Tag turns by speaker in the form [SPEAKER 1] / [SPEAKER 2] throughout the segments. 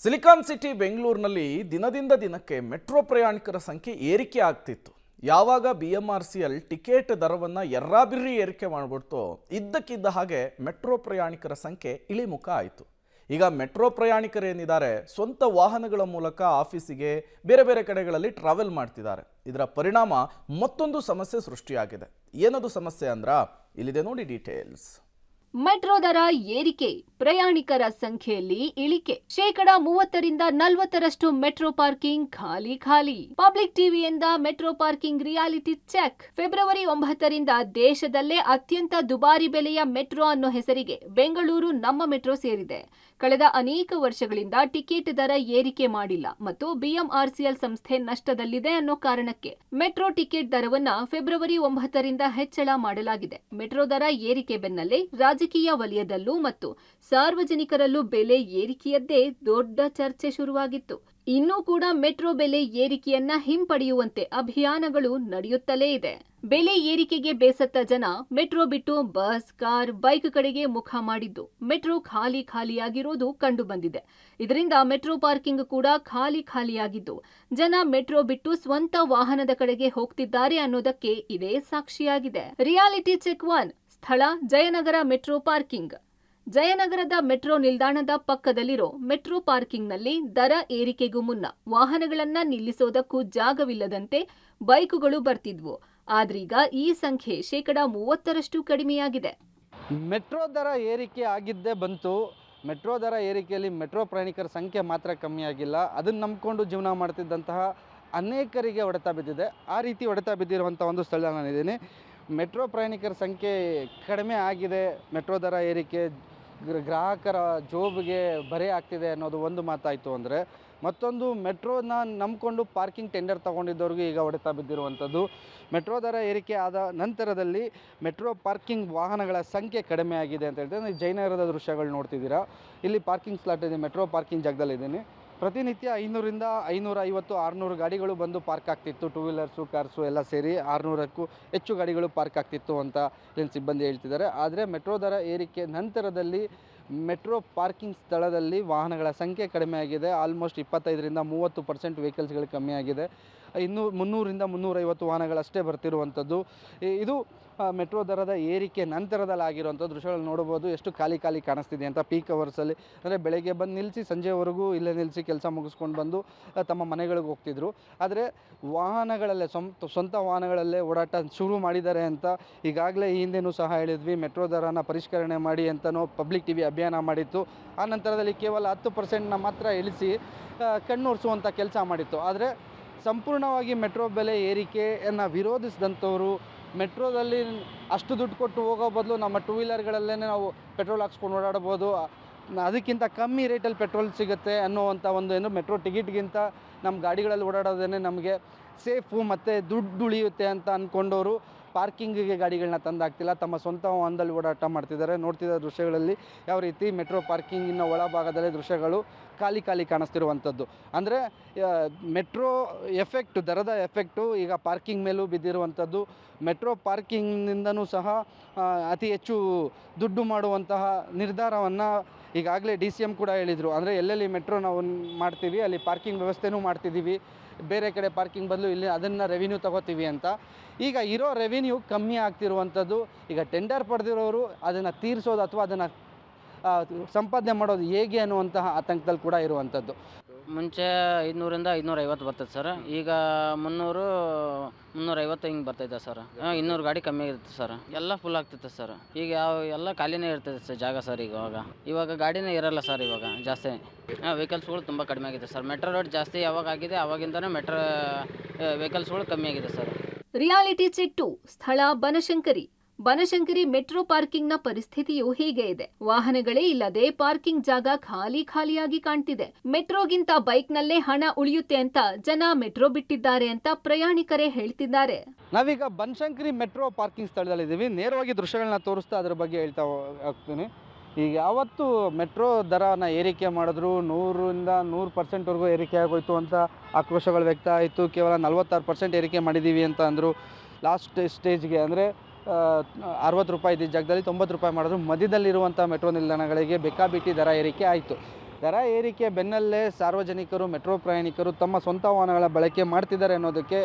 [SPEAKER 1] Silicon city ಬೆಂಗಳೂರಿನಲ್ಲಿ ದಿನದಿಂದ ದಿನಕ್ಕೆ ಮೆಟ್ರೋ ಪ್ರಯಾಣಿಕರ ಸಂಖ್ಯೆ ಏರಿಕೆ ಆಗ್ತಿತ್ತು. ಯಾವಾಗ BMRCL ಟಿಕೆಟ್ ದರವನ್ನು ಎರ್ರಾಬಿರ್ರಿ ಏರಿಕೆ ಮಾಡಿಬಿಡ್ತೋ ಇದ್ದಕ್ಕಿದ್ದ ಹಾಗೆ ಮೆಟ್ರೋ ಪ್ರಯಾಣಿಕರ ಸಂಖ್ಯೆ ಇಳಿಮುಖ ಆಯಿತು. ಈಗ ಮೆಟ್ರೋ ಪ್ರಯಾಣಿಕರೇನಿದ್ದಾರೆ ಸ್ವಂತ ವಾಹನಗಳ ಮೂಲಕ ಆಫೀಸಿಗೆ ಬೇರೆ ಬೇರೆ ಕಡೆಗಳಲ್ಲಿ ಟ್ರಾವೆಲ್ ಮಾಡ್ತಿದ್ದಾರೆ. ಇದರ ಪರಿಣಾಮ ಮತ್ತೊಂದು ಸಮಸ್ಯೆ ಸೃಷ್ಟಿಯಾಗಿದೆ. ಏನದು ಸಮಸ್ಯೆ ಅಂದ್ರ ಇಲ್ಲಿದೆ ನೋಡಿ ಡೀಟೇಲ್ಸ್.
[SPEAKER 2] ಮೆಟ್ರೋ ದರ ಏರಿಕೆ, ಪ್ರಯಾಣಿಕರ ಸಂಖ್ಯೆಯಲ್ಲಿ ಇಳಿಕೆ. 30% 40% ಮೆಟ್ರೋ ಪಾರ್ಕಿಂಗ್ ಖಾಲಿ. ಪಬ್ಲಿಕ್ ಟಿವಿಯಿಂದ metro parking reality check. February 9ರಿಂದ ದೇಶದಲ್ಲೇ ಅತ್ಯಂತ ದುಬಾರಿ ಬೆಲೆಯ ಮೆಟ್ರೋ ಅನ್ನೋ ಹೆಸರಿಗೆ ಬೆಂಗಳೂರು ನಮ್ಮ ಮೆಟ್ರೋ ಸೇರಿದೆ. ಕಳೆದ ಅನೇಕ ವರ್ಷಗಳಿಂದ ಟಿಕೆಟ್ ದರ ಏರಿಕೆ ಮಾಡಿಲ್ಲ ಮತ್ತು BMRCL ಸಂಸ್ಥೆ ನಷ್ಟದಲ್ಲಿದೆ ಅನ್ನೋ ಕಾರಣಕ್ಕೆ ಮೆಟ್ರೋ ಟಿಕೆಟ್ ದರವನ್ನ ಫೆಬ್ರವರಿ 9ರಿಂದ ಹೆಚ್ಚಳ ಮಾಡಲಾಗಿದೆ. ಮೆಟ್ರೋ ದರ ಏರಿಕೆ ಬೆನ್ನಲ್ಲೇ ರಾಜಕೀಯ ವಲಯದಲ್ಲೂ ಮತ್ತು ಸಾರ್ವಜನಿಕರಲ್ಲೂ ಬೆಲೆ ಏರಿಕೆಯದ್ದೇ ದೊಡ್ಡ ಚರ್ಚೆ ಶುರುವಾಗಿತ್ತು. ಇನ್ನೂ ಕೂಡ ಮೆಟ್ರೋ ಬೆಲೆ ಏರಿಕೆಯನ್ನ ಹಿಂಪಡೆಯುವಂತೆ ಅಭಿಯಾನಗಳು ನಡೆಯುತ್ತಲೇ ಇದೆ. ಬೆಲೆ ಏರಿಕೆಗೆ ಬೇಸತ್ತ ಜನ ಮೆಟ್ರೋ ಬಿಟ್ಟು ಬಸ್, ಕಾರ್, ಬೈಕ್ ಕಡೆಗೆ ಮುಖ ಮಾಡಿದ್ದು ಮೆಟ್ರೋ ಖಾಲಿಯಾಗಿರೋದು ಕಂಡು ಬಂದಿದೆ. ಇದರಿಂದ ಮೆಟ್ರೋ ಪಾರ್ಕಿಂಗ್ ಕೂಡ ಖಾಲಿಯಾಗಿದ್ದು ಜನ ಮೆಟ್ರೋ ಬಿಟ್ಟು ಸ್ವಂತ ವಾಹನದ ಕಡೆಗೆ ಹೋಗ್ತಿದ್ದಾರೆ ಅನ್ನೋದಕ್ಕೆ ಇದೇ ಸಾಕ್ಷಿಯಾಗಿದೆ. ರಿಯಾಲಿಟಿ ಚೆಕ್ 1 ಸ್ಥಳ ಜಯನಗರ ಮೆಟ್ರೋ ಪಾರ್ಕಿಂಗ್. ಜಯನಗರದ ಮೆಟ್ರೋ ನಿಲ್ದಾಣದ ಪಕ್ಕದಲ್ಲಿರೋ ಮೆಟ್ರೋ ಪಾರ್ಕಿಂಗ್ನಲ್ಲಿ ದರ ಏರಿಕೆಗೂ ಮುನ್ನ ವಾಹನಗಳನ್ನ ನಿಲ್ಲಿಸೋದಕ್ಕೂ ಜಾಗವಿಲ್ಲದಂತೆ ಬೈಕುಗಳು ಬರ್ತಿದ್ವು. ಆದ್ರೀಗ ಈ ಸಂಖ್ಯೆ 30% ಕಡಿಮೆಯಾಗಿದೆ.
[SPEAKER 3] ಮೆಟ್ರೋ ದರ ಏರಿಕೆ ಆಗಿದ್ದೇ ಬಂತು. ಮೆಟ್ರೋ ದರ ಏರಿಕೆಯಲ್ಲಿ ಮೆಟ್ರೋ ಪ್ರಯಾಣಿಕರ ಸಂಖ್ಯೆ ಮಾತ್ರ ಕಮ್ಮಿ ಆಗಿಲ್ಲ. ಅದನ್ನು ನಂಬಿಕೊಂಡು ಜೀವನ ಮಾಡ್ತಿದ್ದಂತಹ ಅನೇಕರಿಗೆ ಹೊಡೆತ ಬಿದ್ದಿದೆ. ಆ ರೀತಿ ಹೊಡೆತ ಬಿದ್ದಿರುವಂಥ ಒಂದು ಸ್ಥಳ ನಾನಿದ್ದೀನಿ. ಮೆಟ್ರೋ ಪ್ರಯಾಣಿಕರ ಸಂಖ್ಯೆ ಕಡಿಮೆ ಆಗಿದೆ, ಮೆಟ್ರೋ ದರ ಏರಿಕೆ ಗ್ರಾಹಕರ ಜೋಬಿಗೆ ಬರೆ ಆಗ್ತಿದೆ ಅನ್ನೋದು ಒಂದು ಮಾತಾಯಿತು ಅಂದರೆ, ಮತ್ತೊಂದು ಮೆಟ್ರೋನ ನಂಬಿಕೊಂಡು ಪಾರ್ಕಿಂಗ್ ಟೆಂಡರ್ ತೊಗೊಂಡಿದ್ದವ್ರಿಗೆ ಈಗ ಹೊಡೆತ ಬಿದ್ದಿರುವಂಥದ್ದು. ಮೆಟ್ರೋ ದರ ಏರಿಕೆ ಆದ ನಂತರದಲ್ಲಿ ಮೆಟ್ರೋ ಪಾರ್ಕಿಂಗ್ ವಾಹನಗಳ ಸಂಖ್ಯೆ ಕಡಿಮೆ ಆಗಿದೆ ಅಂತ ಹೇಳ್ತಾರೆ. ಜಯನಗರದ ದೃಶ್ಯಗಳು ನೋಡ್ತಿದ್ದೀರಾ. ಇಲ್ಲಿ ಪಾರ್ಕಿಂಗ್ ಸ್ಲಾಟ್ ಇದೆ, ಮೆಟ್ರೋ ಪಾರ್ಕಿಂಗ್ ಜಾಗದಲ್ಲಿದ್ದೀನಿ. ಪ್ರತಿನಿತ್ಯ 500ರಿಂದ 550 600 ಗಾಡಿಗಳು ಬಂದು ಪಾರ್ಕ್ ಆಗ್ತಿತ್ತು. ಟೂ ವೀಲರ್ಸು, ಕಾರ್ಸು ಎಲ್ಲ ಸೇರಿ 600ಕ್ಕೂ ಹೆಚ್ಚು ಗಾಡಿಗಳು ಪಾರ್ಕ್ ಆಗ್ತಿತ್ತು ಅಂತ ಇಲ್ಲಿನ ಸಿಬ್ಬಂದಿ ಹೇಳ್ತಿದ್ದಾರೆ. ಆದರೆ ಮೆಟ್ರೋ ದರ ಏರಿಕೆ ನಂತರದಲ್ಲಿ ಮೆಟ್ರೋ ಪಾರ್ಕಿಂಗ್ ಸ್ಥಳದಲ್ಲಿ ವಾಹನಗಳ ಸಂಖ್ಯೆ ಕಡಿಮೆ ಆಗಿದೆ. ಆಲ್ಮೋಸ್ಟ್ 25ರಿಂದ 30% ವೆಹಿಕಲ್ಸ್ಗಳು ಕಮ್ಮಿ ಆಗಿದೆ. 300ರಿಂದ 350 ವಾಹನಗಳಷ್ಟೇ ಬರ್ತಿರುವಂಥದ್ದು. ಇದು ಮೆಟ್ರೋ ದರದ ಏರಿಕೆ ನಂತರದಲ್ಲಿ ಆಗಿರುವಂಥ ದೃಶ್ಯಗಳು ನೋಡ್ಬೋದು. ಎಷ್ಟು ಖಾಲಿ ಕಾಣಿಸ್ತಿದೆ ಅಂತ. ಪೀಕ್ ಅವರ್ಸಲ್ಲಿ ಅಂದರೆ ಬೆಳಗ್ಗೆ ಬಂದು ನಿಲ್ಲಿಸಿ ಸಂಜೆವರೆಗೂ ಇಲ್ಲೇ ನಿಲ್ಲಿಸಿ ಕೆಲಸ ಮುಗಿಸ್ಕೊಂಡು ಬಂದು ತಮ್ಮ ಮನೆಗಳಿಗೆ ಹೋಗ್ತಿದ್ರು. ಆದರೆ ವಾಹನಗಳಲ್ಲೇ ಸ್ವಂತ ವಾಹನಗಳಲ್ಲೇ ಓಡಾಟ ಶುರು ಮಾಡಿದ್ದಾರೆ ಅಂತ ಈಗಾಗಲೇ ಈ ಹಿಂದೆನೂ ಸಹ ಹೇಳಿದ್ವಿ. ಮೆಟ್ರೋ ದರನ ಪರಿಷ್ಕರಣೆ ಮಾಡಿ ಅಂತಲೂ ಪಬ್ಲಿಕ್ ಟಿವಿ ಅಭಿಯಾನ ಮಾಡಿತ್ತು. ಆ ನಂತರದಲ್ಲಿ ಕೇವಲ 10%ನ ಮಾತ್ರ ಇಳಿಸಿ ಕಣ್ಣೊರೆಸುವಂಥ ಕೆಲಸ ಮಾಡಿತ್ತು. ಆದರೆ ಸಂಪೂರ್ಣವಾಗಿ ಮೆಟ್ರೋ ಬೆಲೆ ಏರಿಕೆಯನ್ನು ವಿರೋಧಿಸಿದಂಥವರು ಮೆಟ್ರೋದಲ್ಲಿ ಅಷ್ಟು ದುಡ್ಡು ಕೊಟ್ಟು ಹೋಗೋ ಬದಲು ನಮ್ಮ ಟೂ ವೀಲರ್ಗಳಲ್ಲೇ ನಾವು ಪೆಟ್ರೋಲ್ ಹಾಕ್ಸ್ಕೊಂಡು ಓಡಾಡ್ಬೋದು, ಅದಕ್ಕಿಂತ ಕಮ್ಮಿ ರೇಟಲ್ಲಿ ಪೆಟ್ರೋಲ್ ಸಿಗುತ್ತೆ ಅನ್ನೋವಂಥ ಒಂದು ಮೆಟ್ರೋ ಟಿಕೆಟ್ಗಿಂತ ನಮ್ಮ ಗಾಡಿಗಳಲ್ಲಿ ಓಡಾಡೋದೇ ನಮಗೆ ಸೇಫು ಮತ್ತು ದುಡ್ಡು ಉಳಿಯುತ್ತೆ ಅಂತ ಅಂದ್ಕೊಂಡವರು ಪಾರ್ಕಿಂಗಿಗೆ ಗಾಡಿಗಳನ್ನ ತಂದಾಗ್ತಿಲ್ಲ, ತಮ್ಮ ಸ್ವಂತ ವಾಹನದಲ್ಲಿ ಓಡಾಟ ಮಾಡ್ತಿದ್ದಾರೆ. ನೋಡ್ತಿದ್ದ ದೃಶ್ಯಗಳಲ್ಲಿ ಯಾವ ರೀತಿ ಮೆಟ್ರೋ ಪಾರ್ಕಿಂಗಿನ ಒಳಭಾಗದಲ್ಲೇ ದೃಶ್ಯಗಳು ಖಾಲಿ ಕಾಣಿಸ್ತಿರುವಂಥದ್ದು. ಅಂದರೆ ಮೆಟ್ರೋ ಎಫೆಕ್ಟು, ದರದ ಎಫೆಕ್ಟು ಈಗ ಪಾರ್ಕಿಂಗ್ ಮೇಲೂ ಬಿದ್ದಿರುವಂಥದ್ದು. ಮೆಟ್ರೋ ಪಾರ್ಕಿಂಗ್ನಿಂದನೂ ಸಹ ಅತಿ ಹೆಚ್ಚು ದುಡ್ಡು ಮಾಡುವಂತಹ ನಿರ್ಧಾರವನ್ನು ಈಗಾಗಲೇ DCM ಕೂಡ ಹೇಳಿದರು. ಅಂದರೆ ಎಲ್ಲೆಲ್ಲಿ ಮೆಟ್ರೋ ನಾವು ಮಾಡ್ತೀವಿ ಅಲ್ಲಿ ಪಾರ್ಕಿಂಗ್ ವ್ಯವಸ್ಥೆನೂ ಮಾಡ್ತಿದ್ದೀವಿ, ಬೇರೆ ಕಡೆ ಪಾರ್ಕಿಂಗ್ ಬದಲು ಇಲ್ಲಿ ಅದನ್ನು ರೆವಿನ್ಯೂ ತಗೋತೀವಿ ಅಂತ. ಈಗ ಇರೋ ರೆವಿನ್ಯೂ ಕಮ್ಮಿ ಆಗ್ತಿರುವಂಥದ್ದು. ಈಗ ಟೆಂಡರ್ ಪಡೆದಿರೋರು ಅದನ್ನು ತೀರಿಸೋದು ಅಥವಾ ಅದನ್ನು ಸಂಪಾದನೆ ಮಾಡೋದು ಹೇಗೆ ಅನ್ನುವಂತಹ ಆತಂಕದಲ್ಲಿ ಕೂಡ ಇರುವಂಥದ್ದು.
[SPEAKER 4] ಮುಂಚೆ 500ರಿಂದ 550 ಬರ್ತದೆ ಸರ್. ಈಗ 300 350 ಹಿಂಗೆ ಬರ್ತೈತೆ ಸರ್. 200 ಗಾಡಿ ಕಮ್ಮಿ ಇರುತ್ತೆ ಸರ್. ಎಲ್ಲ ಫುಲ್ ಆಗ್ತೈತೆ ಸರ್. ಈಗ ಎಲ್ಲ ಖಾಲಿನೇ ಇರ್ತೈತೆ ಸರ್ ಜಾಗ ಸರ್. ಇವಾಗ ಗಾಡಿನೇ ಇರಲ್ಲ ಸರ್. ಇವಾಗ ಜಾಸ್ತಿ ವೆಹಿಕಲ್ಸ್ಗಳು ತುಂಬ ಕಡಿಮೆ ಆಗಿದೆ ಸರ್. ಮೆಟ್ರೋ ರೇಟ್ ಜಾಸ್ತಿ ಯಾವಾಗ ಆಗಿದೆ ಅವಾಗಿಂದನೇ ಮೆಟ್ರೋ ವೆಹಿಕಲ್ಸ್ಗಳು ಕಮ್ಮಿ ಆಗಿದೆ ಸರ್.
[SPEAKER 2] ರಿಯಾಲಿಟಿ ಚೆಕ್ 2 ಸ್ಥಳ ಬನಶಂಕರಿ ಮೆಟ್ರೋ ಪಾರ್ಕಿಂಗ್ನ ಪರಿಸ್ಥಿತಿಯು ಹೀಗೆ ಇದೆ. ವಾಹನಗಳೇ ಇಲ್ಲದೆ ಪಾರ್ಕಿಂಗ್ ಜಾಗ ಖಾಲಿಯಾಗಿ ಕಾಣ್ತಿದೆ. ಮೆಟ್ರೋಗಿಂತ ಬೈಕ್ನಲ್ಲೇ ಹಣ ಉಳಿಯುತ್ತೆ ಅಂತ ಜನ ಮೆಟ್ರೋ ಬಿಟ್ಟಿದ್ದಾರೆ ಅಂತ ಪ್ರಯಾಣಿಕರೇ ಹೇಳ್ತಿದ್ದಾರೆ.
[SPEAKER 3] ನಾವೀಗ ಬನಶಂಕರಿ ಮೆಟ್ರೋ ಪಾರ್ಕಿಂಗ್ ಸ್ಥಳದಲ್ಲಿದ್ದೀವಿ. ನೇರವಾಗಿ ದೃಶ್ಯಗಳನ್ನ ತೋರಿಸ್ತಾ ಅದ್ರ ಬಗ್ಗೆ ಹೇಳ್ತಾ ಹೋಗ್ತೀನಿ. ಈಗ ಯಾವತ್ತು ಮೆಟ್ರೋ ದರನ ಏರಿಕೆ ಮಾಡಿದ್ರು 100ರಿಂದ 100%ವರೆಗೂ ಏರಿಕೆ ಆಗೋಯ್ತು ಅಂತ ಆಕ್ರೋಶಗಳು ವ್ಯಕ್ತ ಆಯಿತು. ಕೇವಲ 46% ಏರಿಕೆ ಮಾಡಿದ್ದೀವಿ ಅಂತ ಅಂದರು. ಲಾಸ್ಟ್ ಸ್ಟೇಜ್ಗೆ ಅಂದರೆ 60 ರೂಪಾಯಿ ಇದ್ದ ಜಾಗದಲ್ಲಿ 90 ರೂಪಾಯಿ ಮಾಡಿದ್ರು. ಮಧ್ಯದಲ್ಲಿರುವಂಥ ಮೆಟ್ರೋ ನಿಲ್ದಾಣಗಳಿಗೆ ಬೇಕಾಬಿಟ್ಟಿ ದರ ಏರಿಕೆ ಆಯಿತು. ದರ ಏರಿಕೆ ಬೆನ್ನಲ್ಲೇ ಸಾರ್ವಜನಿಕರು ಮೆಟ್ರೋ ಪ್ರಯಾಣಿಕರು ತಮ್ಮ ಸ್ವಂತ ವಾಹನಗಳ ಬಳಕೆ ಮಾಡ್ತಿದ್ದಾರೆ ಅನ್ನೋದಕ್ಕೆ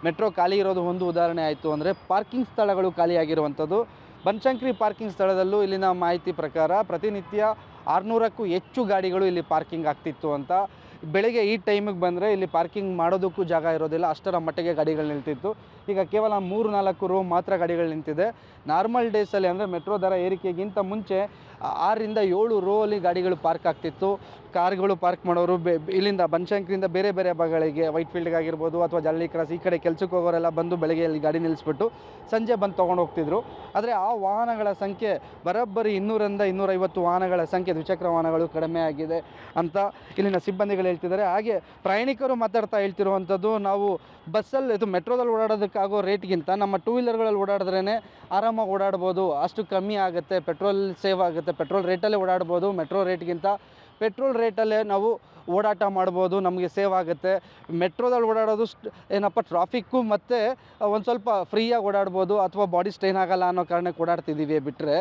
[SPEAKER 3] ಮೆಟ್ರೋ ಖಾಲಿ ಇರೋದು ಒಂದು ಉದಾಹರಣೆ ಆಯಿತು. ಅಂದರೆ ಪಾರ್ಕಿಂಗ್ ಸ್ಥಳಗಳು ಖಾಲಿಯಾಗಿರುವಂಥದ್ದು. ಬನಶಂಕರಿ ಪಾರ್ಕಿಂಗ್ ಸ್ಥಳದಲ್ಲೂ ಇಲ್ಲಿನ ಮಾಹಿತಿ ಪ್ರಕಾರ ಪ್ರತಿನಿತ್ಯ 600ಕ್ಕೂ ಹೆಚ್ಚು ಗಾಡಿಗಳು ಇಲ್ಲಿ ಪಾರ್ಕಿಂಗ್ ಆಗ್ತಿತ್ತು ಅಂತ. ಬೆಳಗ್ಗೆ ಈ ಟೈಮಿಗೆ ಬಂದರೆ ಇಲ್ಲಿ ಪಾರ್ಕಿಂಗ್ ಮಾಡೋದಕ್ಕೂ ಜಾಗ ಇರೋದಿಲ್ಲ, ಅಷ್ಟರ ಮಟ್ಟಿಗೆ ಗಾಡಿಗಳು ನಿಲ್ತಿತ್ತು. ಈಗ ಕೇವಲ 3-4 ರೋ ಮಾತ್ರ ಗಾಡಿಗಳು ನಿಂತಿದೆ. ನಾರ್ಮಲ್ ಡೇಸಲ್ಲಿ ಅಂದರೆ ಮೆಟ್ರೋ ದರ ಏರಿಕೆಗಿಂತ ಮುಂಚೆ 6ರಿಂದ 7 ರೋ ಅಲ್ಲಿ ಗಾಡಿಗಳು ಪಾರ್ಕ್ ಆಗ್ತಿತ್ತು. ಕಾರ್ಗಳು ಪಾರ್ಕ್ ಮಾಡೋರು ಇಲ್ಲಿಂದ ಬನಶಂಕರಿಯಿಂದ ಬೇರೆ ಬೇರೆ ಭಾಗಗಳಿಗೆ, ವೈಟ್ ಫೀಲ್ಡ್ಗೆ ಆಗಿರ್ಬೋದು ಅಥವಾ ಜಲ್ಲಿ ಕ್ರಾಸ್ ಈ ಕಡೆ ಕೆಲಸಕ್ಕೆ ಹೋಗೋರೆಲ್ಲ ಬಂದು ಬೆಳಗ್ಗೆ ಅಲ್ಲಿ ಗಾಡಿ ನಿಲ್ಲಿಸ್ಬಿಟ್ಟು ಸಂಜೆ ಬಂದು ತೊಗೊಂಡು ಹೋಗ್ತಿದ್ರು. ಆದರೆ ಆ ವಾಹನಗಳ ಸಂಖ್ಯೆ ಬರೋಬ್ಬರಿ 200ರಿಂದ 250 ವಾಹನಗಳ ಸಂಖ್ಯೆ, ದ್ವಿಚಕ್ರ ವಾಹನಗಳು ಕಡಿಮೆ ಆಗಿದೆ ಅಂತ ಇಲ್ಲಿನ ಸಿಬ್ಬಂದಿಗಳು ಹೇಳ್ತಿದ್ದಾರೆ. ಹಾಗೆ ಪ್ರಯಾಣಿಕರು ಮಾತಾಡ್ತಾ ಹೇಳ್ತಿರುವಂಥದ್ದು, ನಾವು ಬಸ್ಸಲ್ಲಿ ಇದು ಮೆಟ್ರೋದಲ್ಲಿ ಓಡಾಡೋದಕ್ಕಾಗೋ ರೇಟ್ಗಿಂತ ನಮ್ಮ ಟೂ ವೀಲರ್ಗಳಲ್ಲಿ ಓಡಾಡಿದ್ರೇ ಆರಾಮಾಗಿ ಓಡಾಡ್ಬೋದು, ಅಷ್ಟು ಕಮ್ಮಿ ಆಗುತ್ತೆ, ಪೆಟ್ರೋಲ್ ಸೇವ್ ಆಗುತ್ತೆ, ಪೆಟ್ರೋಲ್ ರೇಟಲ್ಲೇ ಓಡಾಡ್ಬೋದು, ಮೆಟ್ರೋ ರೇಟ್ಗಿಂತ ಪೆಟ್ರೋಲ್ ರೇಟಲ್ಲೇ ನಾವು ಓಡಾಟ ಮಾಡ್ಬೋದು, ನಮಗೆ ಸೇವ್ ಆಗುತ್ತೆ. ಮೆಟ್ರೋದಲ್ಲಿ ಓಡಾಡೋದು ಏನಪ್ಪ ಟ್ರಾಫಿಕ್ಕು ಮತ್ತು ಒಂದು ಸ್ವಲ್ಪ ಫ್ರೀಯಾಗಿ ಓಡಾಡ್ಬೋದು ಅಥವಾ ಬಾಡಿ ಸ್ಟ್ರೈನ್ ಆಗೋಲ್ಲ ಅನ್ನೋ ಕಾರಣಕ್ಕೆ ಓಡಾಡ್ತಿದ್ದೀವಿ. ಬಿಟ್ಟರೆ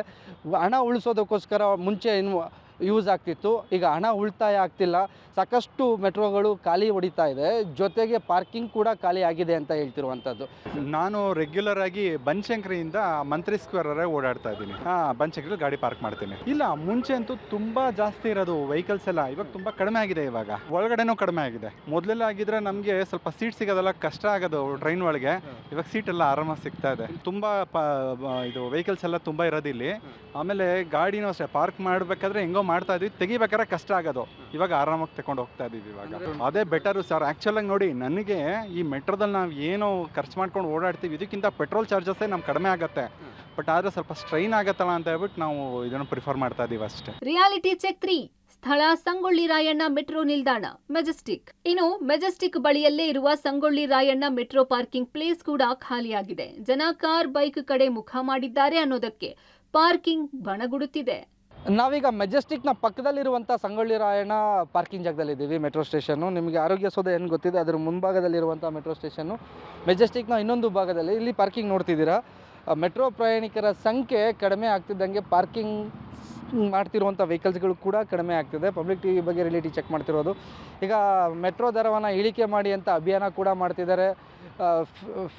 [SPEAKER 3] ಹಣ ಉಳಿಸೋದಕ್ಕೋಸ್ಕರ ಮುಂಚೆ ಇನ್ನು ಯೂಸ್ ಆಗ್ತಿತ್ತು, ಈಗ ಹಣ ಉಳಿತಾಯ ಆಗ್ತಿಲ್ಲ. ಸಾಕಷ್ಟು ಮೆಟ್ರೋಗಳು ಖಾಲಿ ಹೊಡಿತಾ ಇದೆ, ಜೊತೆಗೆ ಪಾರ್ಕಿಂಗ್ ಕೂಡ ಖಾಲಿ ಆಗಿದೆ ಅಂತ ಹೇಳ್ತಿರುವಂಥದ್ದು.
[SPEAKER 5] ನಾನು ರೆಗ್ಯುಲರ್ ಆಗಿ ಬನಶಂಕರಿಯಿಂದ ಮಂತ್ರಿ ಸ್ಕ್ವೇರ್ ಓಡಾಡ್ತಾ ಇದ್ದೀನಿ. ಬನಶಂಕರಿ ಗಾಡಿ ಪಾರ್ಕ್ ಮಾಡ್ತೀನಿ. ಇಲ್ಲ, ಮುಂಚೆ ಅಂತೂ ತುಂಬ ಜಾಸ್ತಿ ಇರೋದು ವೆಹಿಕಲ್ಸ್ ಎಲ್ಲ, ಇವಾಗ ತುಂಬ ಕಡಿಮೆ ಆಗಿದೆ. ಇವಾಗ ಒಳಗಡೆನೂ ಕಡಿಮೆ ಆಗಿದೆ. ಮೊದಲೆಲ್ಲ ಆಗಿದ್ರೆ ನಮಗೆ ಸ್ವಲ್ಪ ಸೀಟ್ ಸಿಗೋದೆಲ್ಲ ಕಷ್ಟ ಆಗೋದು ಟ್ರೈನ್ ಒಳಗೆ. ಇವಾಗ ಸೀಟ್ ಎಲ್ಲ ಆರಾಮಾಗಿ ಸಿಗ್ತಾ ಇದೆ. ತುಂಬ ಇದು ವೆಹಿಕಲ್ಸ್ ಎಲ್ಲ ತುಂಬ ಇರೋದಿಲ್ಲಿ. ಆಮೇಲೆ ಗಾಡಿನೂ ಅಷ್ಟೇ ಪಾರ್ಕ್ ಮಾಡಬೇಕಾದ್ರೆ ಹೆಂಗೋ ಮಾಡ್ತಾ ಇದ್ವಿ, ತೆಗಿಬೇಕಾದ್ರೆ ಕಷ್ಟ ಆಗೋದು. ಇವಾಗ ಆರಾಮಾಗಿ ತಗೊಂಡು ಹೋಗ್ತಾ ಇದೀವಿ. ಇವಾಗ ಅದೇ ಬೆಟರು ಸರ್. ಆ್ಯಕ್ಚುಲಾಗಿ ನೋಡಿ, ನನಗೆ ಈ ಮೆಟ್ರೋದಲ್ಲಿ ನಾವು ಏನೋ ಖರ್ಚು ಮಾಡ್ಕೊಂಡು ಓಡಾಡ್ತೀವಿ, ಇದಕ್ಕಿಂತ ಪೆಟ್ರೋಲ್ ಚಾರ್ಜಸ್ಸೇ ನಮ್ಗೆ ಕಡಿಮೆ ಆಗುತ್ತೆ. ಬಟ್ ಆದರೆ ಸ್ವಲ್ಪ ಸ್ಟ್ರೈನ್ ಆಗತ್ತಲ್ಲ ಅಂತ ಹೇಳ್ಬಿಟ್ಟು ನಾವು ಇದನ್ನು ಪ್ರಿಫರ್ ಮಾಡ್ತಾ ಇದೀವಿ ಅಷ್ಟೇ.
[SPEAKER 2] ರಿಯಾಲಿಟಿ ಚೆಕ್ 3 ಸ್ಥಳ ಸಂಗೊಳ್ಳಿ ರಾಯಣ್ಣ ಮೆಟ್ರೋ ನಿಲ್ದಾಣ ಮೆಜೆಸ್ಟಿಕ್. ಇನ್ನು ಮೆಜೆಸ್ಟಿಕ್ ಬಳಿಯಲ್ಲೇ ಇರುವ Sangolli Rayanna metro parking place ಕೂಡ ಖಾಲಿಯಾಗಿದೆ. ಜನ ಕಾರ್ ಬೈಕ್ ಕಡೆ ಮುಖ ಮಾಡಿದ್ದಾರೆ ಅನ್ನೋದಕ್ಕೆ ಪಾರ್ಕಿಂಗ್ ಬಣಗುಡುತ್ತಿದೆ.
[SPEAKER 3] ನಾವೀಗ ಮೆಜೆಸ್ಟಿಕ್ನ ಪಕ್ಕದಲ್ಲಿರುವಂಥ ಸಂಗೊಳ್ಳಿ ರಾಯಣ್ಣ ಪಾರ್ಕಿಂಗ್ ಜಾಗದಲ್ಲಿದ್ದೀವಿ. ಮೆಟ್ರೋ ಸ್ಟೇಷನ್ನು ನಿಮಗೆ ಆರೋಗ್ಯ ಸೌಧ ಏನು ಗೊತ್ತಿದೆ, ಅದರ ಮುಂಭಾಗದಲ್ಲಿರುವಂಥ ಮೆಟ್ರೋ ಸ್ಟೇಷನ್ನು. ಮೆಜೆಸ್ಟಿಕ್ನ ಇನ್ನೊಂದು ಭಾಗದಲ್ಲಿ ಇಲ್ಲಿ ಪಾರ್ಕಿಂಗ್ ನೋಡ್ತಿದ್ದೀರಾ. ಮೆಟ್ರೋ ಪ್ರಯಾಣಿಕರ ಸಂಖ್ಯೆ ಕಡಿಮೆ ಆಗ್ತಿದ್ದಂಗೆ ಪಾರ್ಕಿಂಗ್ ಮಾಡ್ತಿರುವಂಥ ವೆಹಿಕಲ್ಸ್ಗಳು ಕೂಡ ಕಡಿಮೆ ಆಗ್ತಿದೆ. ಪಬ್ಲಿಕ್ ಟಿವಿ ಬಗ್ಗೆ ರಿಯಾಲಿಟಿ ಚೆಕ್ ಮಾಡ್ತಿರೋದು. ಈಗ ಮೆಟ್ರೋ ದರವನ್ನು ಇಳಿಕೆ ಮಾಡಿ ಅಂತ ಅಭಿಯಾನ ಕೂಡ ಮಾಡ್ತಿದ್ದಾರೆ.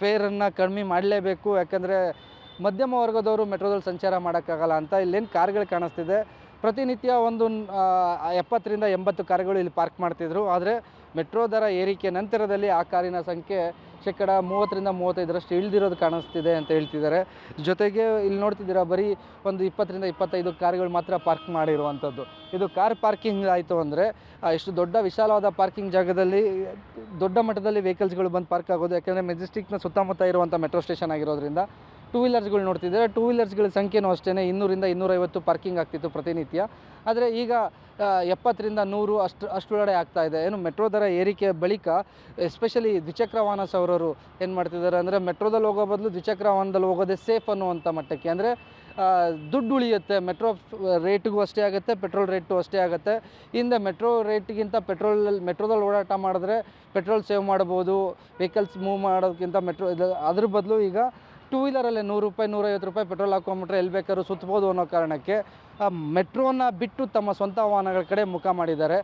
[SPEAKER 3] ಫೇರನ್ನು ಕಡಿಮೆ ಮಾಡಲೇಬೇಕು, ಯಾಕಂದರೆ ಮಧ್ಯಮ ವರ್ಗದವರು ಮೆಟ್ರೋದಲ್ಲಿ ಸಂಚಾರ ಮಾಡೋಕ್ಕಾಗಲ್ಲ ಅಂತ. ಇಲ್ಲೇನು ಕಾರ್ಗಳು ಕಾಣಿಸ್ತಿದೆ, ಪ್ರತಿನಿತ್ಯ ಒಂದು 70ರಿಂದ 80 ಕಾರುಗಳು ಇಲ್ಲಿ ಪಾರ್ಕ್ ಮಾಡ್ತಿದ್ರು. ಆದರೆ ಮೆಟ್ರೋ ದರ ಏರಿಕೆ ನಂತರದಲ್ಲಿ ಆ ಕಾರಿನ ಸಂಖ್ಯೆ 30ರಿಂದ 35% ಇಳಿದಿರೋದು ಕಾಣಿಸ್ತಿದೆ ಅಂತ ಹೇಳ್ತಿದ್ದಾರೆ. ಜೊತೆಗೆ ಇಲ್ಲಿ ನೋಡ್ತಿದ್ದೀರಾ, ಬರೀ ಒಂದು 20ರಿಂದ 25 ಕಾರುಗಳು ಮಾತ್ರ ಪಾರ್ಕ್ ಮಾಡಿರುವಂಥದ್ದು. ಇದು ಕಾರ್ ಪಾರ್ಕಿಂಗ್ ಆಯಿತು ಅಂದರೆ ಇಷ್ಟು ದೊಡ್ಡ ವಿಶಾಲವಾದ ಪಾರ್ಕಿಂಗ್ ಜಾಗದಲ್ಲಿ ದೊಡ್ಡ ಮಟ್ಟದಲ್ಲಿ ವೆಹಿಕಲ್ಸ್ಗಳು ಬಂದು ಪಾರ್ಕ್ ಆಗೋದು. ಯಾಕೆಂದರೆ ಮೆಜೆಸ್ಟಿಕ್ನ ಸುತ್ತಮುತ್ತ ಇರುವಂಥ ಮೆಟ್ರೋ ಸ್ಟೇಷನ್ ಆಗಿರೋದ್ರಿಂದ ಟೂ ವೀಲರ್ಸ್ಗಳು ನೋಡ್ತಿದ್ದಾರೆ. ಟೂ ವೀಲರ್ಸ್ಗಳ ಸಂಖ್ಯೆನೂ ಅಷ್ಟೇ 200ರಿಂದ 250 ಪಾರ್ಕಿಂಗ್ ಆಗ್ತಿತ್ತು ಪ್ರತಿನಿತ್ಯ. ಆದರೆ ಈಗ 70ರಿಂದ 100 ಅಷ್ಟೊಳಗಡೆ ಆಗ್ತಾ ಇದೆ. ಏನು ಮೆಟ್ರೋ ದರ ಏರಿಕೆ ಬಳಿಕ ಎಸ್ಪೆಷಲಿ ದ್ವಿಚಕ್ರ ವಾಹನ ಸವಾರರು ಏನು ಮಾಡ್ತಿದ್ದಾರೆ ಅಂದರೆ, ಮೆಟ್ರೋದಲ್ಲಿ ಹೋಗೋ ಬದಲು ದ್ವಿಚಕ್ರ ವಾಹನದಲ್ಲಿ ಹೋಗೋದೇ ಸೇಫ್ ಅನ್ನುವಂಥ ಮಟ್ಟಕ್ಕೆ. ಅಂದರೆ ದುಡ್ಡು ಉಳಿಯುತ್ತೆ, ಮೆಟ್ರೋ ರೇಟಿಗೂ ಅಷ್ಟೇ ಆಗುತ್ತೆ, ಪೆಟ್ರೋಲ್ ರೇಟು ಅಷ್ಟೇ ಆಗುತ್ತೆ. ಹಿಂದೆ ಮೆಟ್ರೋ ರೇಟಿಗಿಂತ ಮೆಟ್ರೋದಲ್ಲಿ ಓಡಾಟ ಮಾಡಿದ್ರೆ ಪೆಟ್ರೋಲ್ ಸೇವ್ ಮಾಡ್ಬೋದು, ವೆಹಿಕಲ್ಸ್ ಮೂವ್ ಮಾಡೋದಕ್ಕಿಂತ ಅದ್ರ ಬದಲು ಈಗ ಟೂ ವೀಲರಲ್ಲೇ ₹100 ₹150 ಪೆಟ್ರೋಲ್ ಹಾಕೊಂಡ್ಬಿಟ್ರೆ ಎಲ್ಲಿ ಬೇಕಾದ್ರೂ ಸುತ್ತಬೋದು ಅನ್ನೋ ಕಾರಣಕ್ಕೆ ಮೆಟ್ರೋನ ಬಿಟ್ಟು ತಮ್ಮ ಸ್ವಂತ ವಾಹನಗಳ ಕಡೆ ಮುಖ ಮಾಡಿದ್ದಾರೆ.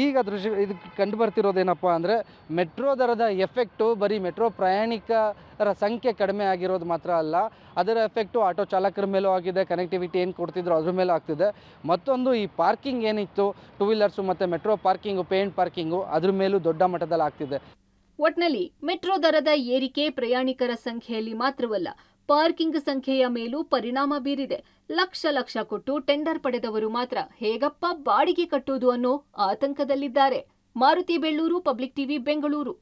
[SPEAKER 3] ಈಗ ಇದು ಕಂಡು ಬರ್ತಿರೋದೇನಪ್ಪ ಅಂದರೆ, ಮೆಟ್ರೋ ದರದ ಎಫೆಕ್ಟು ಬರೀ ಮೆಟ್ರೋ ಪ್ರಯಾಣಿಕರ ಸಂಖ್ಯೆ ಕಡಿಮೆ ಆಗಿರೋದು ಮಾತ್ರ ಅಲ್ಲ, ಅದರ ಎಫೆಕ್ಟು ಆಟೋ ಚಾಲಕರ ಮೇಲೂ ಆಗಿದೆ, ಕನೆಕ್ಟಿವಿಟಿ ಏನು ಕೊಡ್ತಿದ್ರು ಅದ್ರ ಮೇಲೂ ಆಗ್ತಿದೆ. ಮತ್ತೊಂದು ಈ ಪಾರ್ಕಿಂಗ್ ಏನಿತ್ತು ಟೂ ವೀಲರ್ಸು ಮತ್ತು ಮೆಟ್ರೋ ಪಾರ್ಕಿಂಗು, ಪೇಂಟ್ ಪಾರ್ಕಿಂಗು, ಅದ್ರ ಮೇಲೂ ದೊಡ್ಡ ಮಟ್ಟದಲ್ಲಿ ಆಗ್ತಿದೆ.
[SPEAKER 2] ಒಟ್ನಲ್ಲಿ ಮೆಟ್ರೋ ದರದ ಏರಿಕೆ ಪ್ರಯಾಣಿಕರ ಸಂಖ್ಯೆಯಲ್ಲಿ ಮಾತ್ರವಲ್ಲ, ಪಾರ್ಕಿಂಗ್ ಸಂಖ್ಯೆಯ ಮೇಲೂ ಪರಿಣಾಮ ಬೀರಿದೆ. ಲಕ್ಷ ಕೊಟ್ಟು ಟೆಂಡರ್ ಪಡೆದವರು ಮಾತ್ರ ಹೇಗಪ್ಪ ಬಾಡಿಗೆ ಕಟ್ಟೋದು ಅನ್ನೋ ಆತಂಕದಲ್ಲಿದ್ದಾರೆ. Maruthi Bellur, public TV, Bengaluru.